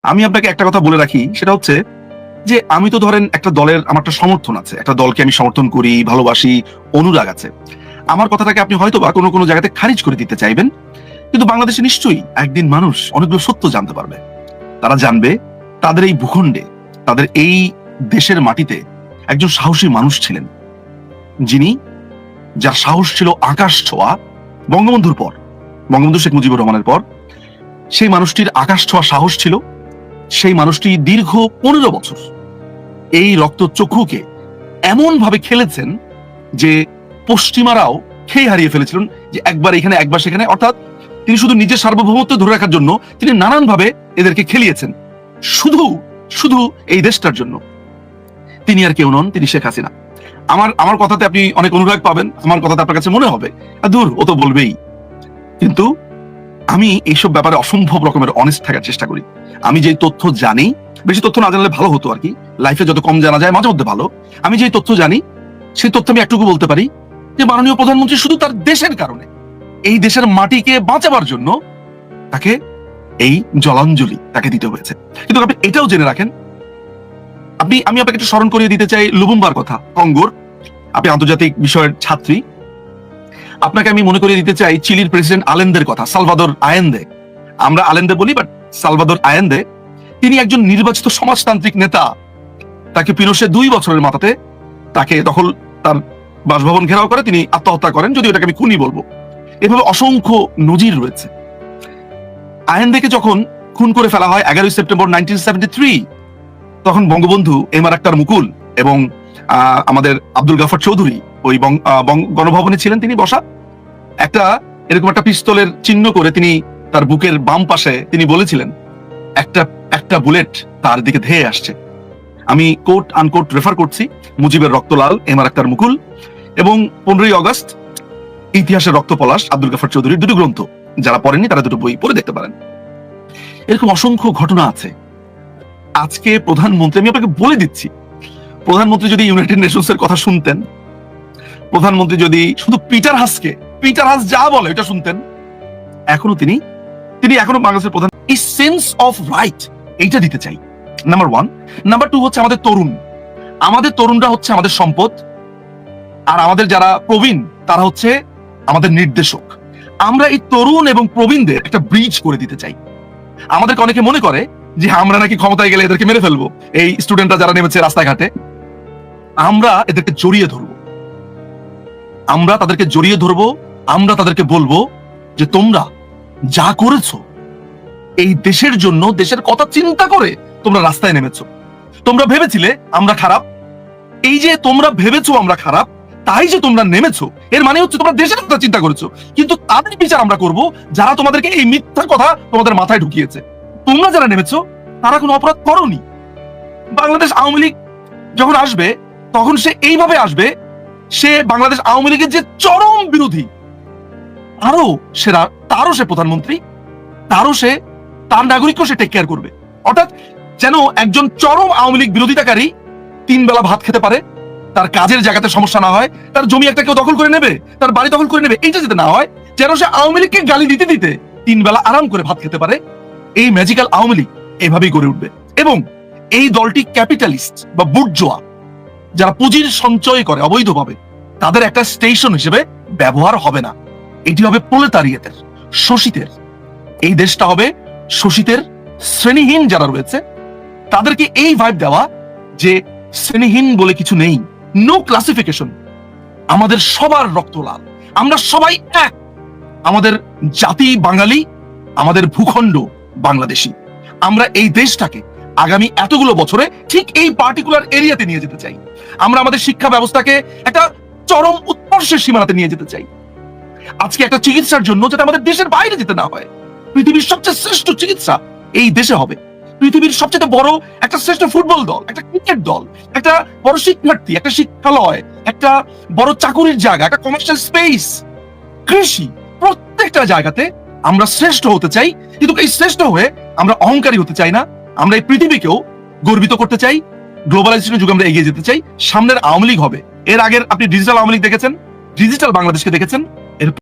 আমি আপনাকে একটা কথা বলে রাখি, সেটা হচ্ছে যে আমি তো ধরেন একটা দলের আমার একটা সমর্থন আছে। একটা দলকে আমি সমর্থন করি, ভালোবাসি, অনুরাগ আছে। আমার কথাটাকে আপনি হয়তোবা কোনো জায়গাতে খারিজ করে দিতে চাইবেন। কিন্তু বাংলাদেশে নিশ্চয়ই একদিন মানুষ অনেকগুলো সত্য জানতে পারবে। তারা জানবে তাদের এই ভূখণ্ডে, তাদের এই দেশের মাটিতে একজন সাহসী মানুষ ছিলেন। যিনি যার সাহস ছিল আকাশ ছোঁয়া, বঙ্গবন্ধুর পর, বঙ্গবন্ধু শেখ মুজিবুর রহমানের পর সেই মানুষটির আকাশ ছোঁয়া সাহস ছিল। সেই মানুষটি দীর্ঘ 15 বছর এই রক্তচক্ষুকে এমন ভাবে খেলেছেন যে পশ্চিমারাও খেয়ে হারিয়ে ফেলেছিলেন, যে একবার এখানে একবার সেখানে। অর্থাৎ তিনি শুধু নিজের সার্বভৌমত্ব ধরে রাখার জন্য তিনি নানান ভাবে এদেরকে খেলিয়েছেন, শুধু শুধু এই দেশটার জন্য। তিনি আর কেউ নন, তিনি শেখ হাসিনা। আমার আমার কথাতে আপনি অনেক অনুরাগ পাবেন, আমার কথাতে আপনার কাছে মনে হবে দূর, ও তো বলবেই। কিন্তু আমি এইসব ব্যাপারে অসম্ভব রকমের অনেস্ট থাকার চেষ্টা করি। আমি যে তথ্য জানি, বেশি তথ্য না জানলে ভালো হতো আর কি, লাইফে যত কম জানা যায় মাঝে মধ্যে ভালো। আমি যে তথ্য জানি সেই তথ্য আমি একটুকু বলতে পারি যে মাননীয় প্রধানমন্ত্রী শুধু তার দেশের কারণে, এই দেশের মাটিকে বাঁচাবার জন্য তাকে এই জলাঞ্জলি তাকে দিতে হয়েছে। কিন্তু আপনি এটাও জেনে রাখেন, আমি আপনাকে একটু স্মরণ করিয়ে দিতে চাই লুবুম্বার কথা, কঙ্গোর। আপনি আন্তর্জাতিক বিষয়ের ছাত্রী, আপনাকে আমি মনে করিয়ে দিতে চাই চিলির প্রেসিডেন্ট আলেন্দের কথা, সালভাদর আয়েন্দে। আমরা আলেন্দে বলি, বাট সালভাদর আয়েন্দে, তিনি একজন নির্বাচিত সমাজতান্ত্রিক নেতা। তাকে পিনোশে 2 বছরের মাথাতে তাকে তখন তার বাসভবন ঘেরাও করে তিনি আত্মহত্যা করেন, যদি ওটাকে আমি খুনি বলবো। এভাবে অসংখ্য নজির রয়েছে। আয়েন্দেকে যখন খুন করে ফেলা হয় 11 সেপ্টেম্বর 1973, তখন বঙ্গবন্ধু এম আর আক্তার মুকুল এবং আমাদের আব্দুল গাফর চৌধুরী ওই গণভবনে ছিলেন, তিনি বসা। একটা এরকম একটা পিস্তলের চিহ্ন করে তিনি তার বুকের বাম পাশে তিনি বলেছিলেন, একটা বুলেট তার দিকে ধেয়ে আসছে। আমি কোট আনকোট রেফার করছি মুজিবের রক্তলাল এম আর আক্তার মুকুল এবং 15ই অগস্ট ইতিহাসের রক্ত পলাশ আব্দুল গাফর চৌধুরীর 2টো গ্রন্থ। যারা পড়েননি তারা 2টো বই পড়ে দেখতে পারেন। এরকম অসংখ্য ঘটনা আছে। আজকে প্রধানমন্ত্রী, আমি আপনাকে বলে দিচ্ছি, প্রধানমন্ত্রী যদি ইউনাইটেড নেশনস এর কথা শুনতেন, প্রধানমন্ত্রী যদি শুধু পিটার হাস যা বলে এটা শুনতেন, এখনো তিনি এখনো বাংলাদেশের প্রধান। এই সেন্স অফ রাইট এইটা দিতে চাই, নাম্বার 1। নাম্বার 2 হচ্ছে আমাদের তরুণরা হচ্ছে আমাদের সম্পদ, আর আমাদের যারা প্রবীণ তারা হচ্ছে আমাদের নির্দেশক। আমরা এই তরুণ এবং প্রবীণদের একটা ব্রিজ করে দিতে চাই। আমাদেরকে অনেকে মনে করে যে আমরা নাকি ক্ষমতায় গেলে এদেরকে মেরে ফেলবো, এই স্টুডেন্টরা যারা নেমেছে রাস্তাঘাটে। আমরা এদেরকে জড়িয়ে ধরবো, আমরা তাদেরকে জড়িয়ে ধরবো, আমরা তাদেরকে বলবো যে তোমরা যা করেছো এই দেশের জন্য, দেশের কথা চিন্তা করে তোমরা রাস্তায় নেমেছো। তোমরা ভেবেছিলে আমরা খারাপ, এই যে তোমরা ভেবেছো আমরা খারাপ, তাই যে তোমরা নেমেছো, এর মানে হচ্ছে তোমরা দেশের কথা চিন্তা করেছো। কিন্তু তাদের বিচার আমরা করব যারা তোমাদেরকে এই মিথ্যা কথা তোমাদের মাথায় ঢুকিয়েছে। তোমরা যারা নেমেছো তারা কোনো অপরাধ করোনি। বাংলাদেশ আওয়ামী লীগ যখন আসবে তখন সে এইভাবে আসবে, সে বাংলাদেশ আওয়ামী লীগের যে চরম বিরোধী, তারও সে প্রধানমন্ত্রী, তার নাগরিকও সে টেক কেয়ার করবে। অর্থাৎ যেন একজন চরম আওয়ামী লীগ বিরোধিতাকারী 3 বেলা ভাত খেতে পারে, তার কাজের জায়গাতে সমস্যা না হয়, তার জমি একটা কেউ দখল করে নেবে, তার বাড়ি দখল করে নেবে, এইটা যাতে না হয়, যেন সে আওয়ামী লীগকে গালি দিতে দিতে 3 বেলা আরাম করে ভাত খেতে পারে। এই ম্যাজিক্যাল আওয়ামী লীগ এভাবেই গড়ে উঠবে। এবং এই দলটি ক্যাপিটালিস্ট বা বুর্জোয়া, যারা পুঁজির সঞ্চয় করে অবৈধভাবে, তাদের একটা স্টেশন হিসেবে ব্যবহার হবে না। এটি হবে প্রলেতারিয়েতের, শোষিতের। এই দেশটা হবে শোষিতের, শ্রেণীহীন যারা রয়েছে তাদেরকে এই ভাইব দেওয়া যে শ্রেণীহীন বলে কিছু নেই, নো ক্লাসিফিকেশন, আমাদের সবার রক্ত লাল, আমরা সবাই এক, আমাদের জাতি বাঙালি, আমাদের ভূখণ্ড বাংলাদেশী। আমরা এই দেশটাকে আগামী এতগুলো বছরে ঠিক এই পার্টিকুলার এরিয়াতে নিয়ে যেতে চাই। আমরা আমাদের শিক্ষা ব্যবস্থাকে একটা চরম উৎকর্ষের সীমানাতে নিয়ে যেতে চাই। আজকে একটা চিকিৎসার জন্য যাতে আমাদের দেশের বাইরে যেতে না হয়, পৃথিবীর সবচেয়ে শ্রেষ্ঠ চিকিৎসা এই দেশে হবে। পৃথিবীর সবচেয়ে বড় একটা শ্রেষ্ঠ ফুটবল দল, একটা ক্রিকেট দল, একটা বড় শিক্ষার্থী, একটা শিক্ষালয়, একটা বড় চাকুরির জায়গা, একটা কমার্শিয়াল স্পেস, কৃষি, প্রত্যেকটা জায়গাতে আমরা শ্রেষ্ঠ হতে চাই। কিন্তু এই শ্রেষ্ঠ হয়ে আমরা অহংকারী হতে চাই না। আমরা এই পৃথিবীকেও গর্বিত করতে চাই। গ্লোবালাইজেশনের যুগে আমরা এগিয়ে যেতে চাই। সামনের আওয়ামী লীগ হবে, এর আগের আপনি ডিজিটাল আওয়ামী লীগ দেখেছেন, ডিজিটাল বাংলাদেশকে দেখেছেন।